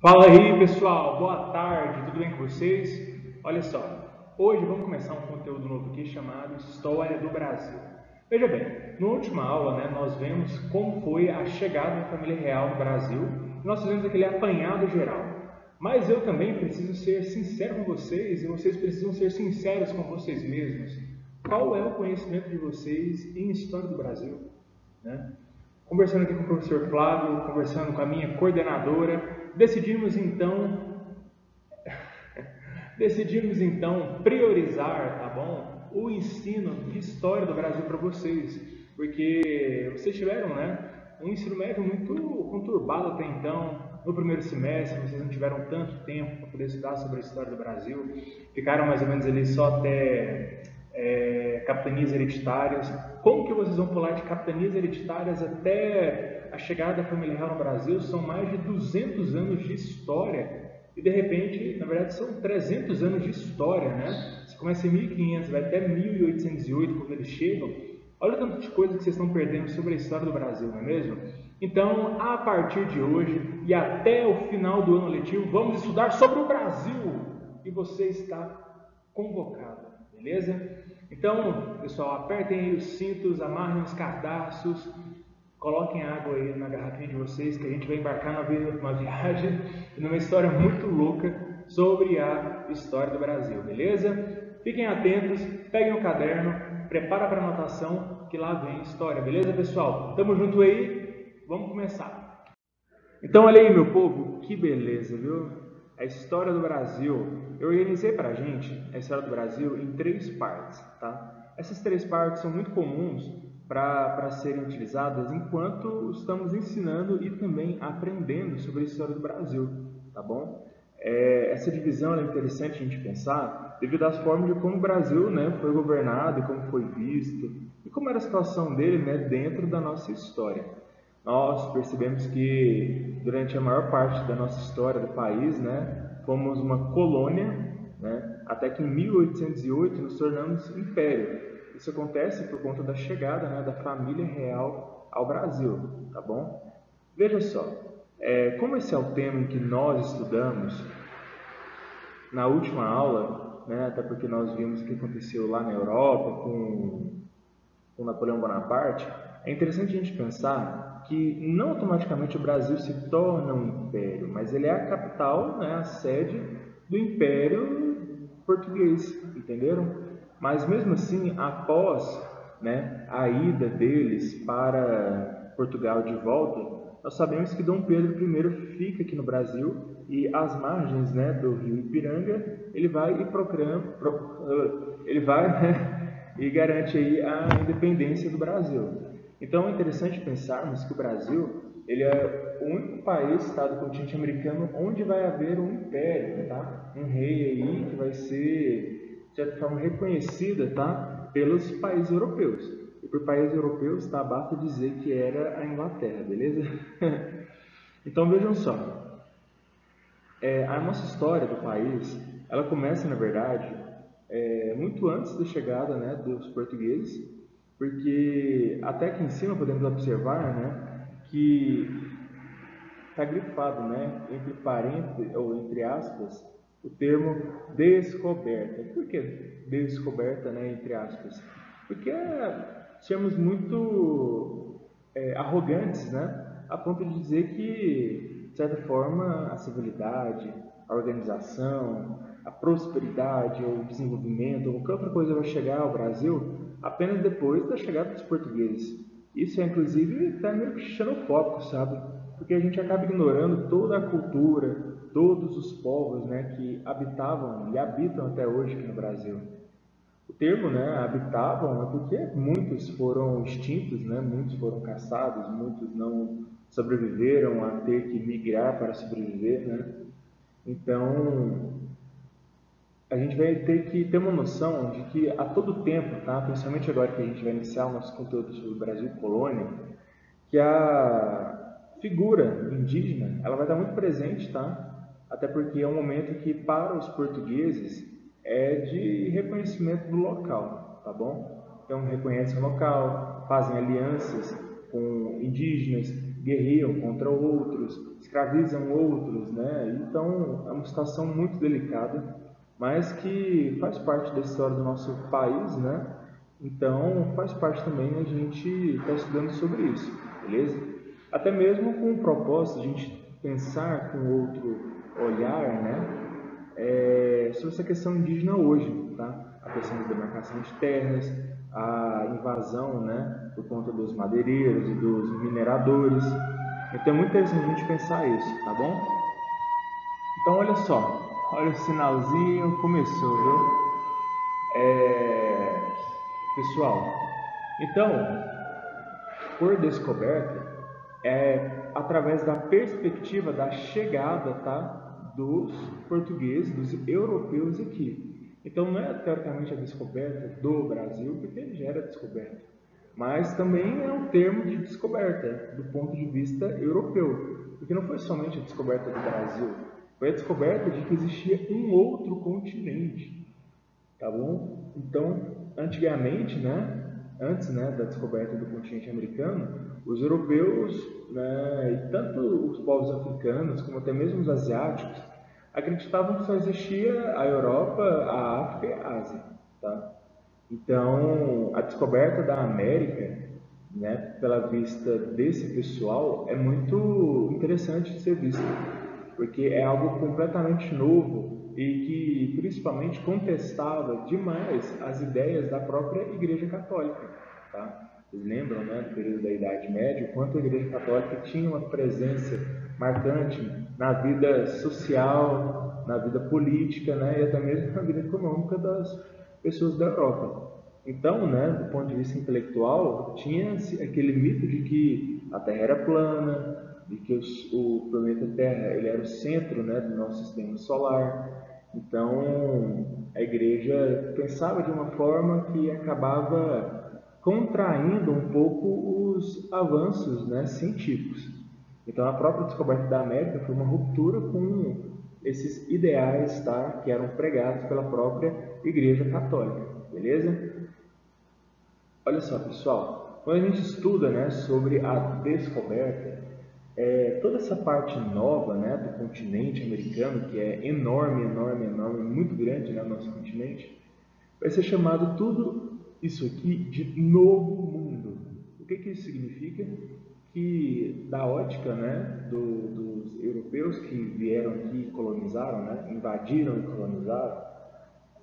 Fala aí pessoal, boa tarde, tudo bem com vocês? Olha só, hoje vamos começar um conteúdo novo aqui chamado História do Brasil. Veja bem, na última aula nós vemos como foi a chegada da família real no Brasil e nós fizemos aquele apanhado geral. Mas eu também preciso ser sincero com vocês e vocês precisam ser sinceros com vocês mesmos. Qual é o conhecimento de vocês em História do Brasil? Né? Conversando aqui com o professor Flávio, conversando com a minha coordenadora, decidimos então priorizar, tá bom, o ensino de história do Brasil para vocês, porque vocês tiveram, um ensino médio muito conturbado até então. No primeiro semestre, vocês não tiveram tanto tempo para poder estudar sobre a história do Brasil, ficaram mais ou menos ali só até capitanias hereditárias. Como que vocês vão pular de capitanias hereditárias até a chegada da família real no Brasil? São mais de 200 anos de história e de repente, na verdade, são 300 anos de história, né? Você começa em 1500, vai até 1808 quando eles chegam. Olha o tanto de coisa que vocês estão perdendo sobre a história do Brasil, não é mesmo? Então, a partir de hoje e até o final do ano letivo, vamos estudar sobre o Brasil e você está convocado, beleza? Então, pessoal, apertem aí os cintos, amarrem os cardaços, coloquem água aí na garrafinha de vocês, que a gente vai embarcar numa viagem e numa história muito louca sobre a história do Brasil, beleza? Fiquem atentos, peguem o caderno, prepara para anotação, que lá vem história, beleza, pessoal? Tamo junto aí, vamos começar. Então, olha aí, meu povo, que beleza, viu? A história do Brasil. Eu organizei para a gente a história do Brasil em 3 partes, tá? Essas 3 partes são muito comuns para serem utilizadas enquanto estamos ensinando e também aprendendo sobre a história do Brasil, tá bom? Essa divisão é interessante a gente pensar devido às formas de como o Brasil, foi governado e como foi visto e como era a situação dele, dentro da nossa história. Nós percebemos que durante a maior parte da nossa história do país, fomos uma colônia, até que em 1808 nos tornamos império. Isso acontece por conta da chegada, da família real ao Brasil, tá bom? Veja só, como esse é o tema em que nós estudamos, na última aula, até porque nós vimos o que aconteceu lá na Europa com Napoleão Bonaparte, é interessante a gente pensar que não automaticamente o Brasil se torna um império, mas ele é a capital, a sede do Império Português, entenderam? Mas mesmo assim, após a ida deles para Portugal de volta, nós sabemos que Dom Pedro I fica aqui no Brasil e às margens do rio Ipiranga ele vai e e garante aí a independência do Brasil. Então é interessante pensarmos que o Brasil ele é o único país, do continente americano onde vai haver um império, tá? Um rei aí que vai ser de certa forma reconhecida, pelos países europeus. E por países europeus, basta dizer que era a Inglaterra, beleza? Então vejam só, a nossa história do país, ela começa na verdade muito antes da chegada dos portugueses, porque até aqui em cima podemos observar que está grifado entre parênteses ou entre aspas o termo descoberta. Por que descoberta entre aspas? Porque somos muito arrogantes, a ponto de dizer que, de certa forma, a civilidade, a organização, a prosperidade ou o desenvolvimento ou qualquer outra coisa vai chegar ao Brasil apenas depois da chegada dos portugueses. Isso é, inclusive, até meio que xenofóbico, sabe? Porque a gente acaba ignorando toda a cultura, todos os povos que habitavam e habitam até hoje aqui no Brasil. O termo habitavam é porque muitos foram extintos, muitos foram caçados, muitos não sobreviveram a ter que migrar para sobreviver. Então, a gente vai ter que ter uma noção de que a todo tempo, principalmente agora que a gente vai iniciar o nosso conteúdo sobre o Brasil colônia, que a figura indígena ela vai estar muito presente, até porque é um momento que para os portugueses é de reconhecimento do local, tá bom? Então reconhecem o local, fazem alianças com indígenas, guerreiam contra outros, escravizam outros, né? Então é uma situação muito delicada, mas que faz parte da história do nosso país, né? Então faz parte também a gente estar estudando sobre isso, beleza? Até mesmo com o propósito de a gente pensar com outro olhar, né? Sobre essa questão indígena hoje, tá? A questão da demarcação de terras, a invasão, né, por conta dos madeireiros e dos mineradores. Então é muito interessante a gente pensar isso, tá bom? Então olha só, olha o sinalzinho, começou, viu? Pessoal, então, por descoberta, é através da perspectiva da chegada, tá, dos portugueses, dos europeus aqui. Então não é teoricamente a descoberta do Brasil, porque ele já era descoberto, mas também é um termo de descoberta do ponto de vista europeu, porque não foi somente a descoberta do Brasil, foi a descoberta de que existia um outro continente, tá bom? Então, antigamente, né, antes, né, da descoberta do continente americano, os europeus, né, e tanto os povos africanos como até mesmo os asiáticos acreditavam que só existia a Europa, a África e a Ásia, tá? Então, a descoberta da América, né, pela vista desse pessoal, é muito interessante de ser vista, porque é algo completamente novo e que principalmente contestava demais as ideias da própria Igreja Católica, tá? Vocês lembram, né, do período da Idade Média, o quanto a Igreja Católica tinha uma presença marcante na vida social, na vida política, né, e até mesmo na vida econômica das pessoas da Europa. Então, né, do ponto de vista intelectual, tinha aquele mito de que a Terra era plana, de que o planeta Terra ele era o centro, né, do nosso sistema solar. Então, a igreja pensava de uma forma que acabava contraindo um pouco os avanços, né, científicos. Então, a própria descoberta da América foi uma ruptura com esses ideais, tá, que eram pregados pela própria Igreja Católica, beleza? Olha só, pessoal, quando a gente estuda, né, sobre a descoberta, toda essa parte nova, né, do continente americano, que é enorme, enorme, enorme, muito grande, né, o nosso continente, vai ser chamado tudo isso aqui de Novo Mundo. O que isso significa? Que da ótica, né, dos europeus que vieram aqui e colonizaram, né, invadiram e colonizaram,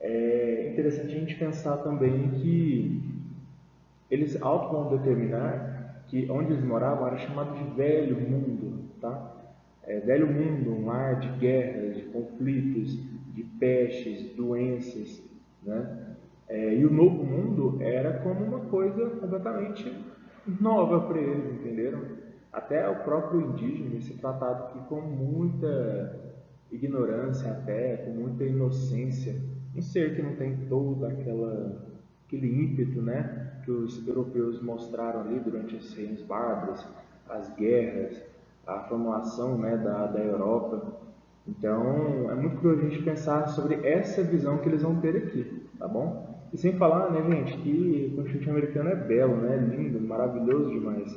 é interessante a gente pensar também que eles auto vão determinar que onde eles moravam era chamado de Velho Mundo, tá? Velho Mundo, um mar de guerras, de conflitos, de pestes, doenças, né? E o Novo Mundo era como uma coisa completamente nova para eles, entenderam? Até o próprio indígena ia ser tratado aqui com muita ignorância, até com muita inocência, um ser que não tem todo aquele ímpeto, né, que os europeus mostraram ali durante os reinos bárbaros, as guerras, a formulação, né, da Europa. Então, é muito curioso a gente pensar sobre essa visão que eles vão ter aqui, tá bom? E sem falar, né, gente, que o continente americano é belo, né, lindo, maravilhoso demais.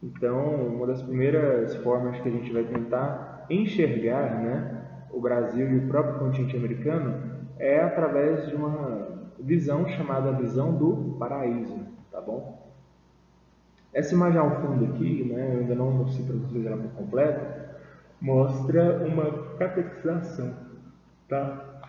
Então, uma das primeiras formas que a gente vai tentar enxergar, né, o Brasil e o próprio continente americano é através de uma visão chamada visão do paraíso, tá bom? Essa imagem ao fundo aqui, né, eu ainda não mostrei para vocês ela por completo, mostra uma catequização, tá?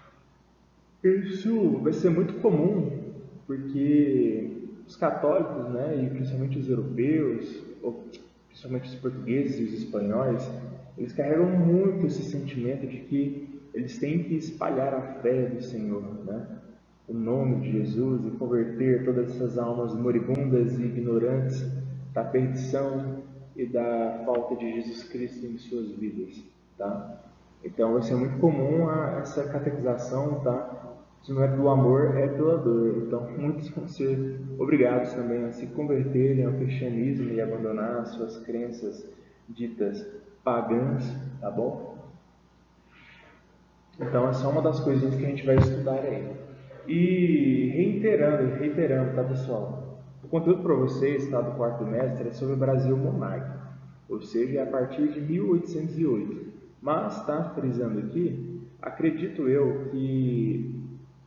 Isso vai ser muito comum porque os católicos, né, e principalmente os europeus, ou principalmente os portugueses e os espanhóis, eles carregam muito esse sentimento de que eles têm que espalhar a fé do Senhor, né? O nome de Jesus e converter todas essas almas moribundas e ignorantes da perdição e da falta de Jesus Cristo em suas vidas, tá? Então vai ser muito comum essa catequização, tá? Se não é pelo amor, é pela dor. Então muitos vão ser obrigados também a se converterem ao cristianismo e abandonar suas crenças ditas pagãs, tá bom? Então essa é uma das coisinhas que a gente vai estudar aí. E reiterando, tá pessoal? O conteúdo para vocês, tá, do quarto mestre, é sobre o Brasil monárquico. ou seja, a partir de 1808. Mas, está frisando aqui, acredito eu que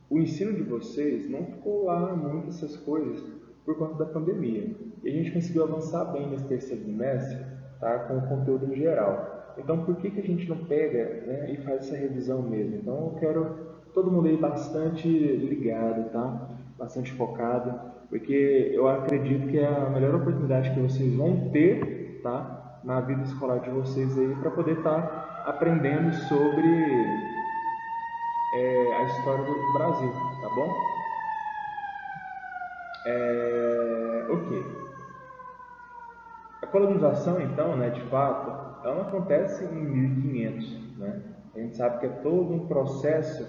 o ensino de vocês não ficou lá muito essas coisas por conta da pandemia. E a gente conseguiu avançar bem nesse terceiro bimestre, tá, com o conteúdo em geral. Então, por que a gente não pega, né, e faz essa revisão mesmo? Então, eu quero todo mundo aí bastante ligado, tá? Bastante focado, porque eu acredito que é a melhor oportunidade que vocês vão ter, tá, na vida escolar de vocês aí, para poder estar aprendendo sobre a história do Brasil, tá bom? Ok. A colonização, então, né, de fato, ela não acontece em 1500, né? A gente sabe que é todo um processo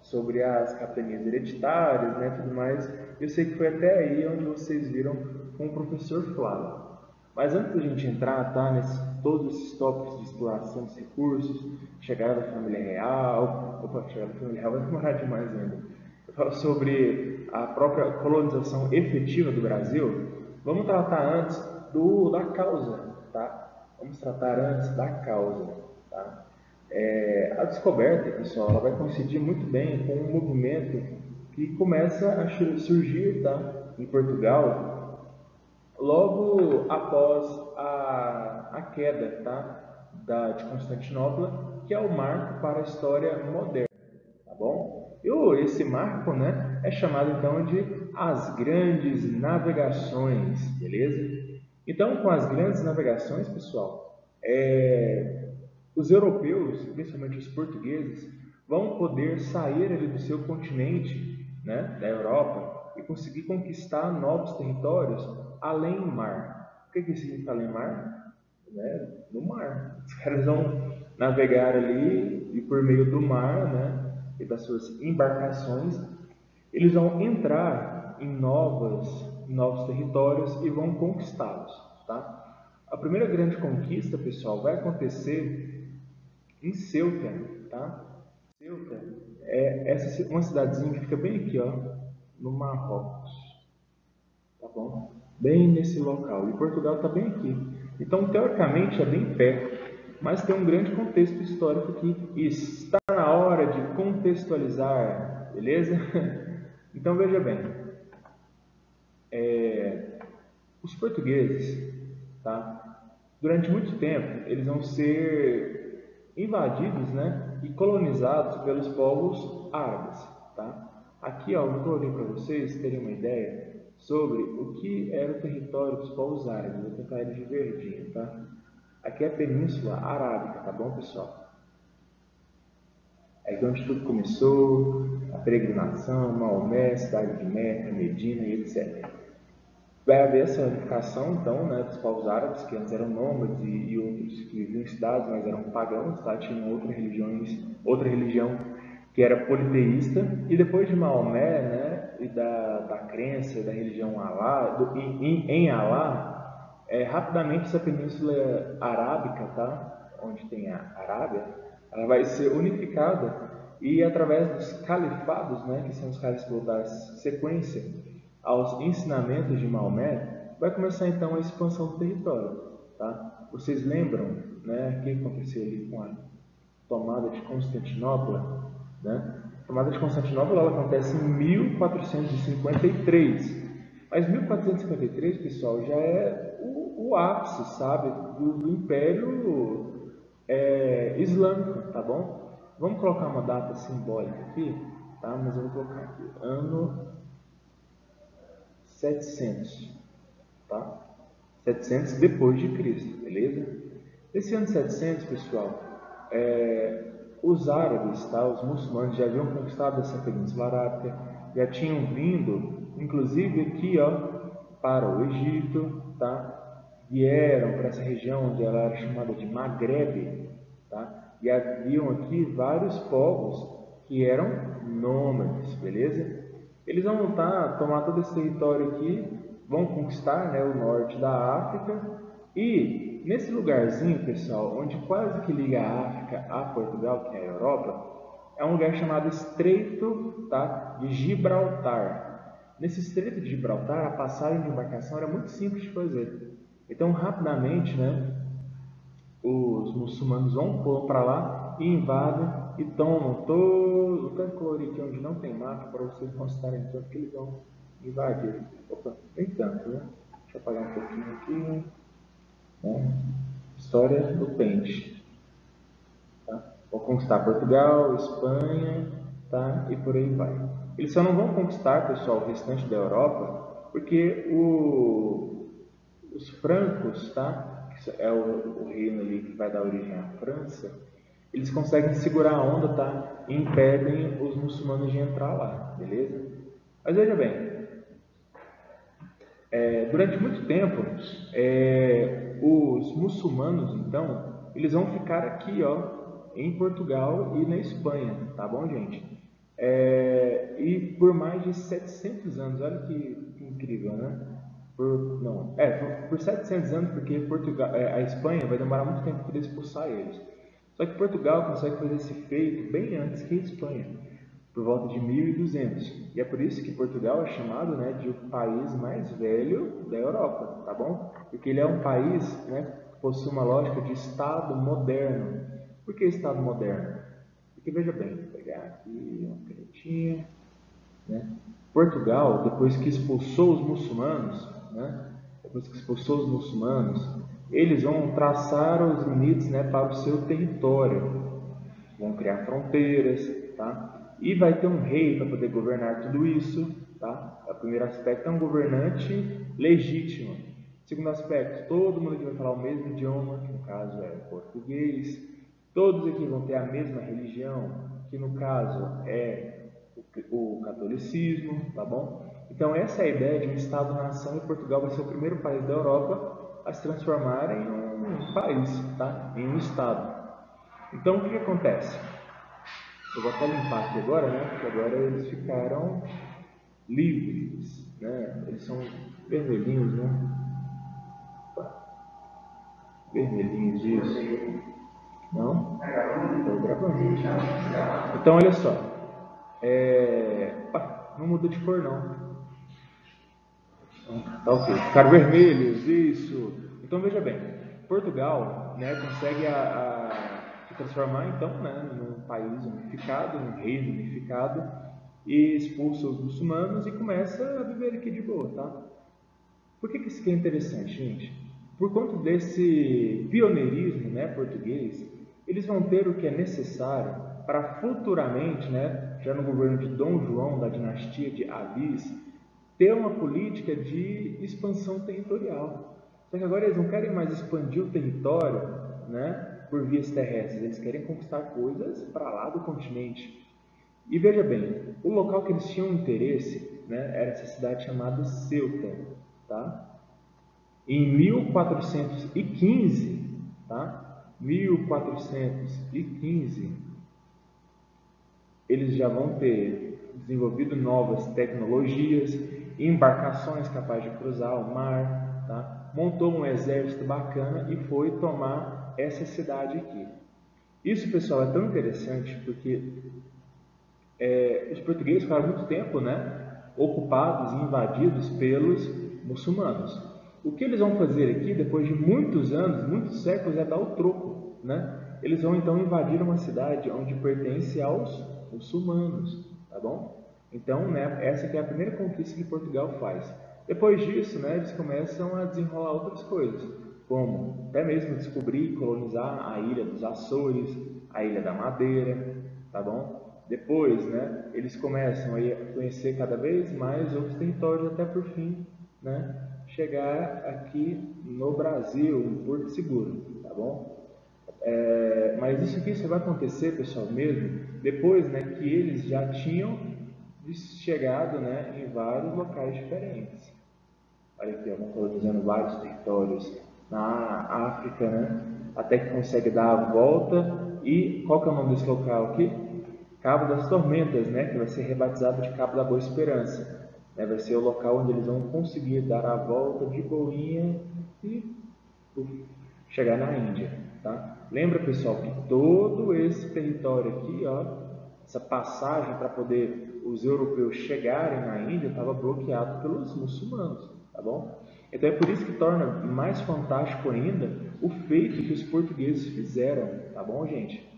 sobre as capitanias hereditárias, né, tudo mais. Eu sei que foi até aí onde vocês viram com o professor Flávio. Mas antes da gente entrar, tá, todos esses tópicos de exploração dos recursos, chegada da família real, chegada da família real vai demorar demais ainda. Eu falo sobre a própria colonização efetiva do Brasil. Vamos tratar antes da causa, tá? Vamos tratar antes da causa, tá? A descoberta, pessoal, ela vai coincidir muito bem com um movimento que começa a surgir, tá, em Portugal, logo após a queda, tá, de Constantinopla, que é o marco para a história moderna, tá bom? Esse marco, né, é chamado então de as grandes navegações, beleza? Então, com as grandes navegações, pessoal, os europeus, principalmente os portugueses, vão poder sair ali do seu continente, né, da Europa, e conseguir conquistar novos territórios além do mar. O que significa além do mar? Né? No mar. Os caras vão navegar ali e por meio do mar, né, e das suas embarcações, eles vão entrar em novos territórios e vão conquistá-los, tá? A primeira grande conquista, pessoal, vai acontecer em Ceuta, tá? Ceuta uma cidadezinha que fica bem aqui, ó, no Marrocos, tá bom? Bem nesse local. E Portugal está bem aqui. Então, teoricamente, é bem perto, mas tem um grande contexto histórico aqui. E está na hora de contextualizar, beleza? Então, veja bem, os portugueses, tá? Durante muito tempo, eles vão ser invadidos, né, e colonizados pelos povos árabes, tá? Aqui, ó, eu coloquei para vocês terem uma ideia sobre o que era o território dos povos árabes. Vou tentar ele de verdinho, tá? Aqui é a Península Arábica, tá bom, pessoal? É onde tudo começou, a peregrinação, Maomé, cidade de Meca, Medina e etc. Vai haver essa unificação, então, né, dos povos árabes, que antes eram nômades e outros que viviam em cidades, mas eram pagãos, tá? Tinham outra religião que era politeísta, e depois de Maomé, né, e da crença da religião Alá, em Alá, rapidamente essa península arábica, tá, onde tem a Arábia, ela vai ser unificada e através dos califados, né, que são os caras que vão dar sequência aos ensinamentos de Maomé, vai começar então a expansão do território, tá? Vocês lembram, né, o que aconteceu ali com a tomada de Constantinopla, né? A tomada de Constantinopla ela acontece em 1453, mas 1453, pessoal, já é o ápice, sabe, do Império Islâmico, tá bom? Vamos colocar uma data simbólica aqui, tá? Mas eu vou colocar aqui, ano 700, tá? 700 depois de Cristo, beleza? Esse ano 700, pessoal, os árabes, tá? Os muçulmanos já haviam conquistado essa península arábica, já tinham vindo, inclusive aqui, ó, para o Egito, tá? Vieram para essa região onde ela era chamada de Maghreb, tá? E haviam aqui vários povos que eram nômades, beleza? Eles vão tomar todo esse território aqui, vão conquistar, né, o norte da África, e nesse lugarzinho, pessoal, onde quase que liga a África a Portugal, que é a Europa, é um lugar chamado Estreito, tá, de Gibraltar. Nesse Estreito de Gibraltar, a passagem de embarcação era muito simples de fazer. Então, rapidamente, né, os muçulmanos vão para lá e invadem e tomam todo o Tancori, que é onde não tem mapa, para vocês constatarem tanto que eles vão invadir. Opa, nem tanto, né? Deixa eu apagar um pouquinho aqui. Né? História do Pente. Tá? Vão conquistar Portugal, Espanha, tá? E por aí vai. Eles só não vão conquistar, pessoal, o restante da Europa, porque os francos, tá? Que é o reino ali que vai dar origem à França, eles conseguem segurar a onda, tá? E impedem os muçulmanos de entrar lá, beleza? Mas veja bem, durante muito tempo, os muçulmanos, então, eles vão ficar aqui, ó, em Portugal e na Espanha, tá bom, gente? E por mais de 700 anos, olha que incrível, né? Por 700 anos, porque Portugal, a Espanha vai demorar muito tempo para expulsar eles. Só que Portugal consegue fazer esse feito bem antes que a Espanha, por volta de 1200. E é por isso que Portugal é chamado, né, de o país mais velho da Europa, tá bom? Porque ele é um país, né, que possui uma lógica de Estado moderno. Por que Estado moderno? Porque veja bem, vou pegar aqui uma canetinha, né? Portugal, depois que expulsou os muçulmanos, né, eles vão traçar os limites, né, para o seu território, vão criar fronteiras, tá? E vai ter um rei para poder governar tudo isso, tá? O primeiro aspecto é um governante legítimo. Segundo aspecto, todo mundo aqui vai falar o mesmo idioma, que no caso é português. Todos aqui vão ter a mesma religião, que no caso é o catolicismo, tá bom? Então essa é a ideia de um Estado-nação, e Portugal vai ser o primeiro país da Europa a se transformar em um país, tá? Em um Estado. Então, o que acontece? Eu vou até limpar aqui agora, né? Porque agora eles ficaram livres, né? Eles são vermelhinhos, né? Vermelhinhos, isso. Não? Estou gravando. Então, olha só. Não muda de cor, não. Tá ok. Ficaram vermelhos, isso. Então, veja bem. Portugal, né, consegue se transformar, então, né, num país unificado, num reino unificado, e expulsa os muçulmanos e começa a viver aqui de boa, tá? Por que isso aqui é interessante, gente? Por conta desse pioneirismo, né, português, eles vão ter o que é necessário para futuramente, né, já no governo de Dom João, da dinastia de Avis, ter uma política de expansão territorial. Só que agora eles não querem mais expandir o território, né, por vias terrestres, eles querem conquistar coisas para lá do continente. E veja bem, o local que eles tinham interesse, né, era essa cidade chamada Ceuta, tá? Em 1415, tá? 1415, eles já vão ter desenvolvido novas tecnologias, embarcações capazes de cruzar o mar, tá? Montou um exército bacana e foi tomar essa cidade aqui. Isso, pessoal, é tão interessante porque os portugueses ficaram muito tempo, né, ocupados e invadidos pelos muçulmanos. O que eles vão fazer aqui, depois de muitos anos, muitos séculos, é dar o troco, né? Eles vão então invadir uma cidade onde pertence aos muçulmanos, tá bom? Então, né, essa que é a primeira conquista que Portugal faz. Depois disso, né, eles começam a desenrolar outras coisas, como até mesmo descobrir e colonizar a ilha dos Açores, a ilha da Madeira, tá bom? Depois, né, eles começam a conhecer cada vez mais outros territórios, até por fim, né, chegar aqui no Brasil, em Porto Seguro, tá bom? Mas isso aqui só vai acontecer, pessoal, mesmo depois, né, que eles já tinham chegado, né, em vários locais diferentes. Olha aqui, vão colonizando vários territórios na África, né, até que consegue dar a volta. E qual que é o nome desse local aqui? Cabo das Tormentas, né, que vai ser rebatizado de Cabo da Boa Esperança. Né, vai ser o local onde eles vão conseguir dar a volta de boinha e chegar na Índia. Tá? Lembra, pessoal, que todo esse território aqui, ó, essa passagem para poder os europeus chegarem na Índia estava bloqueado pelos muçulmanos. Tá bom? Então é por isso que torna mais fantástico ainda o feito que os portugueses fizeram, tá bom, gente?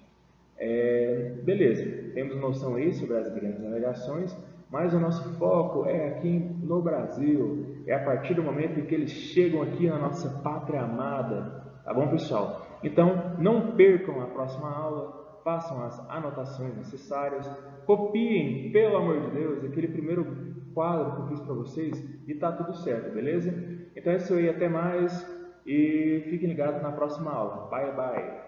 Beleza, temos noção aí sobre as grandes navegações, mas o nosso foco é aqui no Brasil, é a partir do momento em que eles chegam aqui na nossa pátria amada, tá bom, pessoal? Então, não percam a próxima aula, façam as anotações necessárias, copiem, pelo amor de Deus, aquele primeiro quadro que eu fiz para vocês e tá tudo certo, beleza? Então é isso aí, até mais e fiquem ligados na próxima aula. Bye, bye!